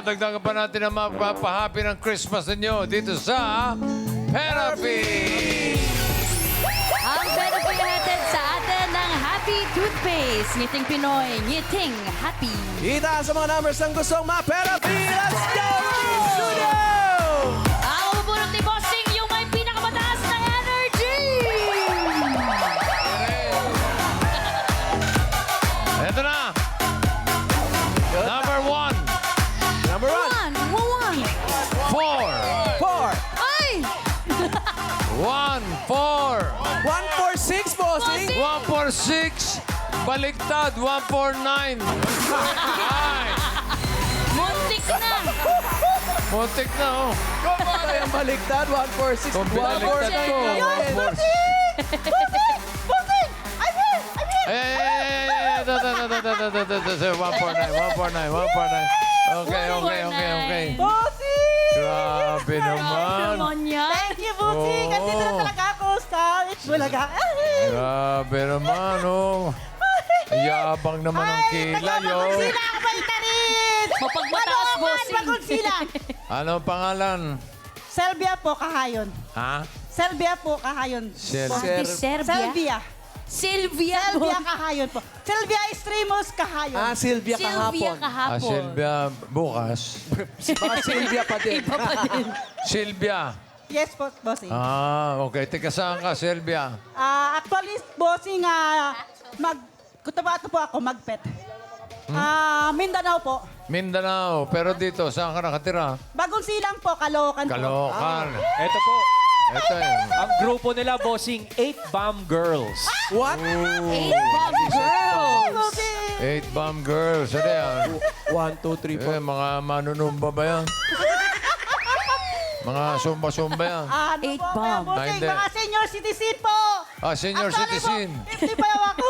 Dadagdagan pa natin ang magpapahappy ng Christmas ninyo dito sa Therapy! Ang benefit natin sa atin ng Happy Toothpaste. Ngiting Pinoy, ngiting happy. Itaas sa mga numbers ng gustong ma-therapy. Let's go! Studio! Ang mabubulot ni Bossing yung may pinakamataas na energy. Ito na! Number 1, Number one. One. 4, 4. Ay! 1, 4, 146, bossing. 146, baliktad, 149. Ay, Muntik na. muntik na oh. Kung ano yung baliktad, 146. Kung binaliktad ko, 149. Ito, 149. Okay. Grabe naman. Naman yan. Thank you, Busi. Oo. Kasi na talaga ako sa Bulaga. Grabe naman, oh. Yabang naman ang kilay, oh. Sila ako ba itarin? Mapagmataas, Bossing. Bagong sila. Ano pangalan? Selvia po, kahayon. Ha? Selvia po, kahayon. Ate Serbia. Selvia. Silvia. Selvia, kahayon po. Selvia Extremos, kahayon. Ah, Sylvia Silvia kahapon. kahapon. Silvia bukas. Baka Sylvia pa din. Iba pa din. Silvia. Yes po, bossing. Okay. Tika saan ka, Silvia? Actually, bossing, kutabato po ako, magpet. Mindanao po. Mindanao. Pero dito, saan ka nakatira? Bagong silang po, Caloocan po. Caloocan. Ito po, Ito yun. ang grupo nila, bossing, 8 Bomb Girls. What? 8 Bomb Girls. Bossing. 8 bomb girls. Ano yan? 1, 2, 3, 4. Mga manunumba ba yan? Mga sumba-sumba yan. Ano Eight po, bomb. bossing, Hindi. mga senior citizen po. Senior Actually citizen. Po, 50 pa yung ako.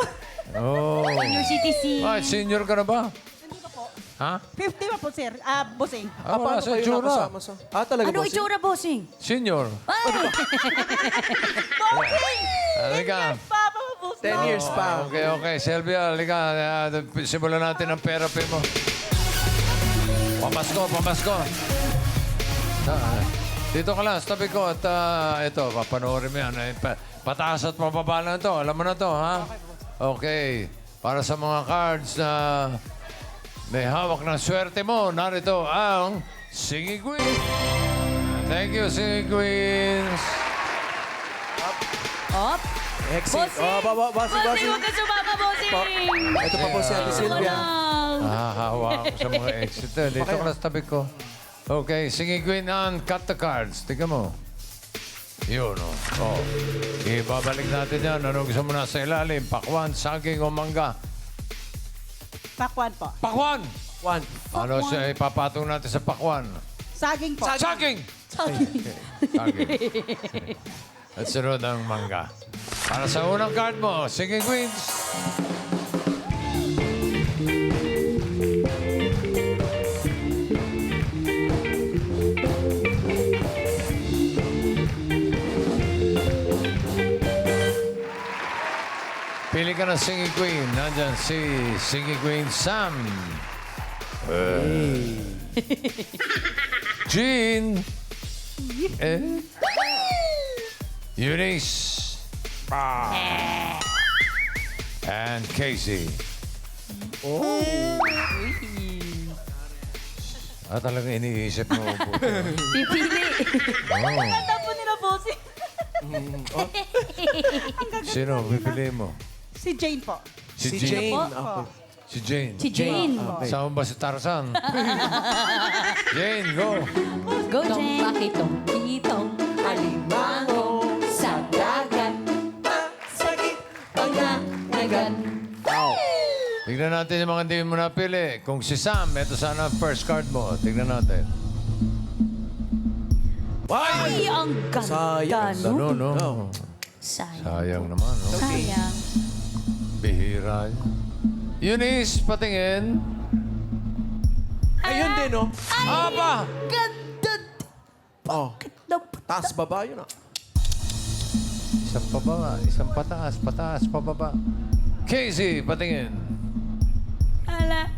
Oh. Senior citizen. Senior ka na ba? Hindi ko po. Ha? 50 pa po, sir. Bossing. Wala sa itsura. Talaga, Ano bossing? itsura, Bossing? Senior. Ay! Bossing! Halika. Papa mo, bossing. 10 years pa. Okay. Sylvia, halika. Simulan natin ang therapy mo. Pamasko. Dito ka lang, sa tabi ko. At ito, papanoorin mo yan. Pataas at pababa lang ito. Alam mo na to, ha? Okay. Para sa mga cards na may hawak ng swerte mo, narito ang Singing Queen. Thank you, Singing Queens. Op. Exit. Bossing! Bossing, Bossing, bossing. huwag ka sumama, Bossing! Ito pa po si Ate Sylvia. Hahawa ako sa mga exit. Dito ka lang sa tabi ko. Okay, Singing Queen and cut the cards. Tingnan mo. Yun, oh. Ibabalik natin yan. Anong gusto mo na sa ilalim? Pakwan, saging o mangga? Pakwan po. Pakwan! 1. Ano siya ipapatong natin sa pakwan? Saging po. Saging! Saging. At sunod ang mangga. Para sa unang card mo, Singing Queens. Pili ka ng Singing Queen. Nandyan si Singing Queen Sam. Jean. Eunice. And Casey. Talagang iniisip mo. Pipili. Ganda po nila, bossing. Sino? Pipili mo? Si Jane po. Si Si Jean. Jane. Po. Si Jane. Si Jane. Saan ba si Tarzan? Jane, go. Go, Jane. Bakitong kitong alimango sa dagat. Sakit. Pagdanagan. Tignan natin yung mga hindi mo napili. Kung si Sam, ito sana ang first card mo. Tignan natin. Ay, ang ganda, Sayang. Ano, no? no? Sayang. Sayang naman, no? Sayang. Bihira. Eunice, patingin. Ayun din, no? Aba! Ganda. Oh. Taas baba yun, ah. Isang pababa, isang pataas, pababa. Casey, patingin. Ala.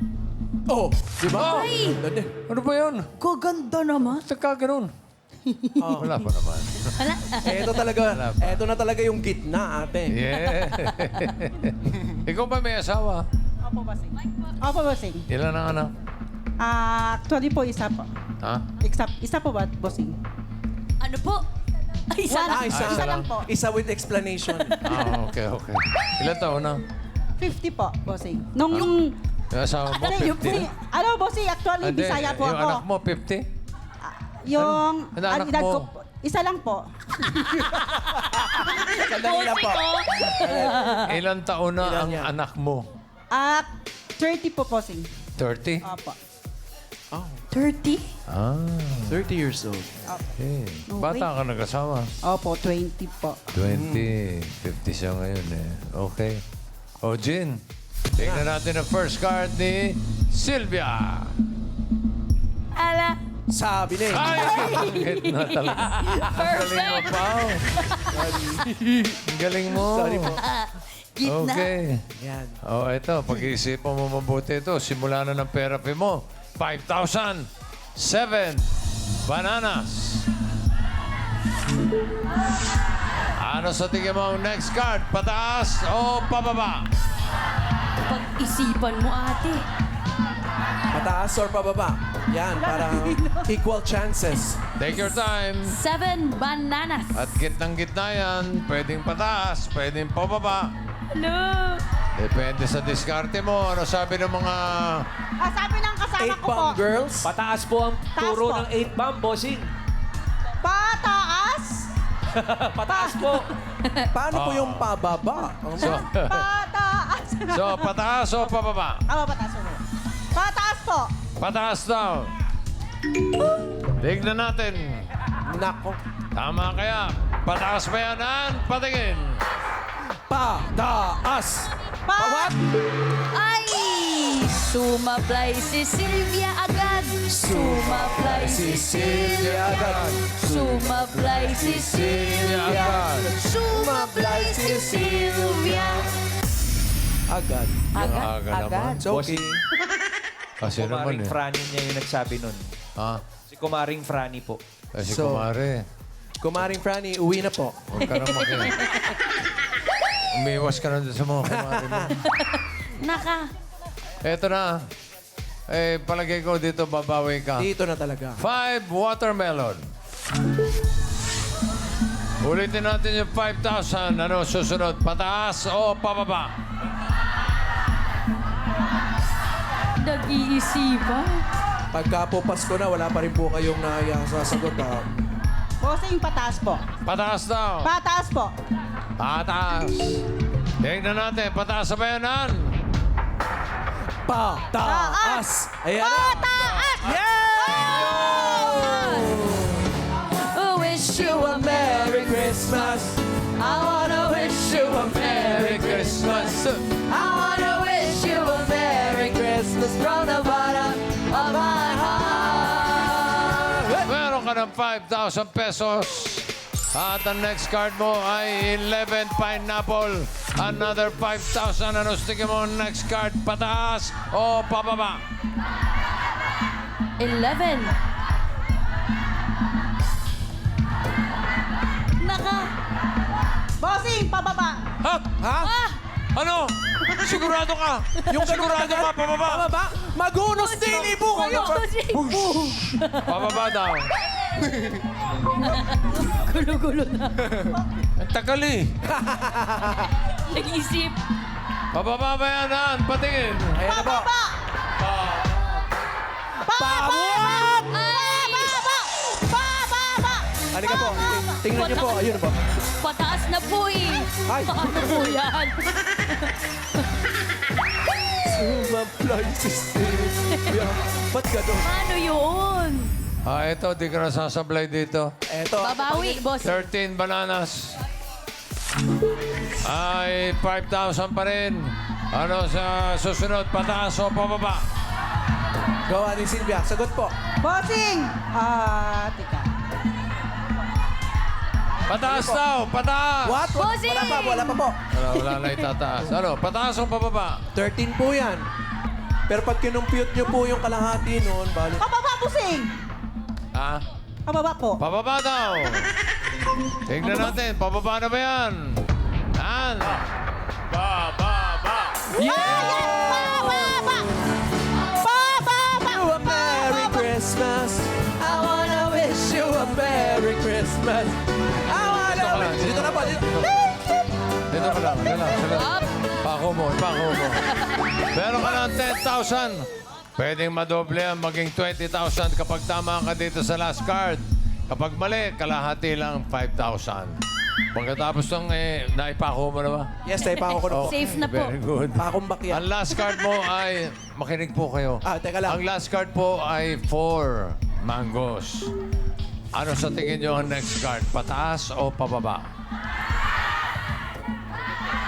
Oh, di ba? Ay! Ganda din. Ano ba yun? Gaganda naman. Saka ganun. Wala pa naman. Wala. Ito na talaga yung gitna, ate. Yeah. Ikaw ba may asawa? Opo, bossing. Opo, bossing. Ilan ang anak? Actually po, isa po. Ha? Isa po ba, bossing? Ano po? Ay, isa lang. Isa isa lang po. Isa with explanation. Okay. Ilan taon na? 50 po, bossing. Nung... Yung asawa mo, Ano yung 50? Ano, bossing, actually, Hindi, Bisaya po yung ako. anak mo, 50? Yung... Ano anak edad mo? ko po, isa lang po. Sandali lang po. Ilan taon na Ilan ang yan? anak mo? 30 po, bossing. 30? Opo. 30? Ah, 30 years old. okay. Bata ka nag-asawa. Opo, 20 po. 20. 50 siya ngayon eh. Okay. O, Jin. Tignan natin ang first card ni Sylvia. Ala. Sabi na eh. Ay! Bakit na talaga? Ang galing mo, Pao. Ang galing mo. Sorry po. Gitna. Okay. Yan. O, ito. Pag-iisipan mo mabuti ito. Simula na ng therapy mo. 5,000. 7 bananas. Ano sa tingin mo ang next card? Pataas o pababa? Pag-isipan mo, ate. Mataas or pababa? Yan, para equal chances. Take your time. 7 bananas. At gitnang-gitna yan. Pwedeng pataas, pwedeng pababa. Hello. Depende sa diskarte mo. Ano sabi ng mga... Sabi ng kasama 8 ko po, bomb girls. Pataas po ang Taas turo po. ng 8 bomb, bossing. pataas! Pataas po. Paano po yung pababa? So, Pataas! so pataas o pababa? Pataas po. Pataas po. Pataas daw. Tignan natin. Nako. Tama kaya? Pataas ba yan, Ann? Patingin. Pataas! What? Ay! Sumablay si Sylvia agad. Sumablay si Sylvia agad. Sumablay si Sylvia agad. Sumablay si Sylvia. Agad. Aga naman. It's okay. Kasi naman Kumaring eh. Franny niya yung nagsabi nun. Ha? Si Kumaring Franny po. Kasi So- kumare. Kumaring Franny, uwi na po. Huwag ka nang makinig. Umiwas ka na dun sa mga kumare mo. Naka. Eto na. Eh, palagay ko dito babawi ka. Dito na talaga. 5 watermelon. Ulitin natin yung 5,000. Ano susunod? Pataas o pababa? Nag-iisipan. Pagka po Pasko na, wala pa rin po kayong sasagot. Bossing, pataas po. Pataas daw. Pataas po. Pataas. Tingnan natin. Pataas sa bayanan. Pataas! Ayan na! Pataas! Oh, wish you a Merry Christmas! I wanna wish you a Merry Christmas. I wanna wish you a Merry Christmas from the bottom of my heart. Meron ka ng 5,000 pesos. At ang next card mo ay 11 pineapple. Another 5,000. Ano tingin mo ang next card? Pataas o pababa? 11. Naka. Bossing, pababa. Ha? Ha? Ah! Ano? Sigurado ka? Yung ganun Sigurado katagal? ka? Pababa? Pababa? Magunos din ibo kayo! Pababa daw. Gulo-gulo na. Ang tagal eh. Nag-isip. Pababa ba yan, Ann? Patingin. Ayan na po. Pababa! Pababa! Halika po. Tingnan niyo po. Ayun po. Pataas na po eh. Ay. Paano po yan? Sumablay si Sylvia. Ba't gano'n? Paano yun? Ito, di ka nasasablay dito. Eto. Babawi, boss. 13 bananas. Ay, 5,000 pa rin. Ano sa susunod? Pataas o pababa? Gawa ni Sylvia. Sagot po. Bossing! Tika. Pataas daw! Pataas! What? Bossing! Wala pa po. Wala na itataas. Ano? Pataas o pababa? 13 po yan. Pero pag kinumpute nyo po yung kalahati noon, bali. Pababa, bossing! Ha? Pababa po. Pababa daw. Tingnan natin. Pababa na ba yan? Yan. Bababa. Pababa! Pababa! You a Merry Christmas. I wanna wish you a Merry Christmas. I wanna wish... Dito na po, dito. Dito ka lang. Dito lang. Pako mo. Meron ka ng 10,000. Pwedeng madoble yan, maging 20,000 kapag tama ka dito sa last card. Kapag mali, kalahati lang 5,000. Pagkatapos ng naipako mo na ba? Yes, tayo pa ako na po. Safe na po. Very good. Pakumbak yan. Ang last card mo ay, makinig po kayo. Teka lang. Ang last card po ay 4 mangoes. Ano sa tingin nyo ang next card? Pataas o pababa?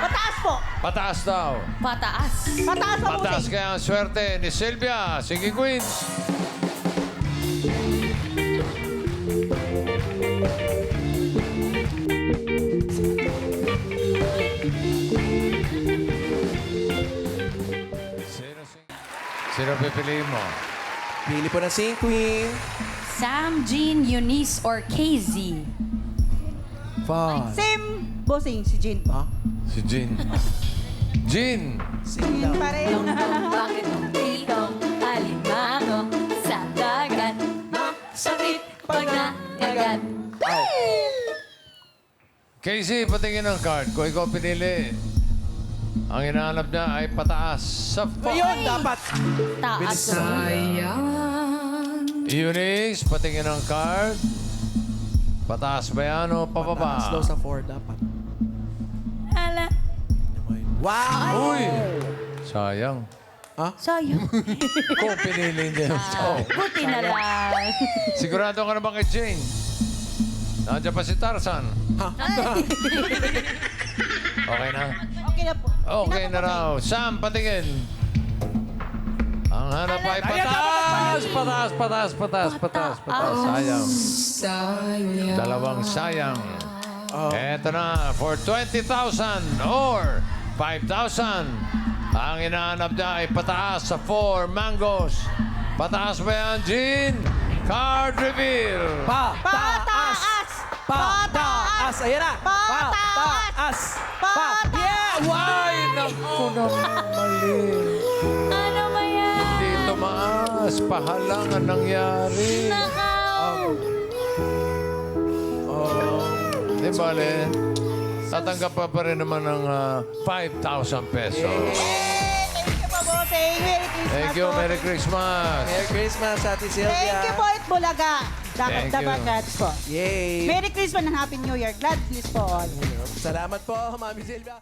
Pataas po. Pataas daw. Pataas. Pataas po, Pataas bossing. kaya ang swerte ni Sylvia. Sige, Queens. Sino pipiliin mo? Pili po ng Sing Queen. Sam, Jean, Eunice, or KZ? 5. Same, bossing, si Jean po. Si Jean. Jean! Sing Jean lang. pa rin. Bakit ikaw alimango sa dagat? Sakit pag nakagat. Casey, patingin ang card. Kung ikaw pinili, ang hinahanap niya ay pataas sa Ngayon, dapat. Taas. Eunice, patingin ang card. Pataas ba yan o pababa? Slow sa 4, dapat. Ala. Wow! Uy! Sayang. Sayang. Kung pinili niya yung Buti na lang. Sigurado ka na ba kay Jane? Nandiyan pa si Tarzan. Okay na? Okay na po. Okay na raw. Sam, patingin. Ang hanap ay pataas. Sayang. Dalawang sayang. Eto na, for 20,000 or 5,000. Ang hinahanap niya ay pataas sa 4 mangoes. Pataas ba yan, Jean? Card reveal. Pataas! Pataas! Ayan na! Pataas! Yeah! Wow! Ay, naku naman, mali. Ano ba yan? Hindi tumaas. Pahalang ang nangyari. Nakaw. Di bale, tatanggap pa rin naman ng 5,000 pesos. Thank you po, bossing. Merry Christmas Thank you. po. Merry Christmas. Merry Christmas, Ate Sylvia. Thank you po, Itbulaga. Thank you. Dabagat po. Yay! Merry Christmas and Happy New Year. God bless po all. Salamat po, Mami Sylvia.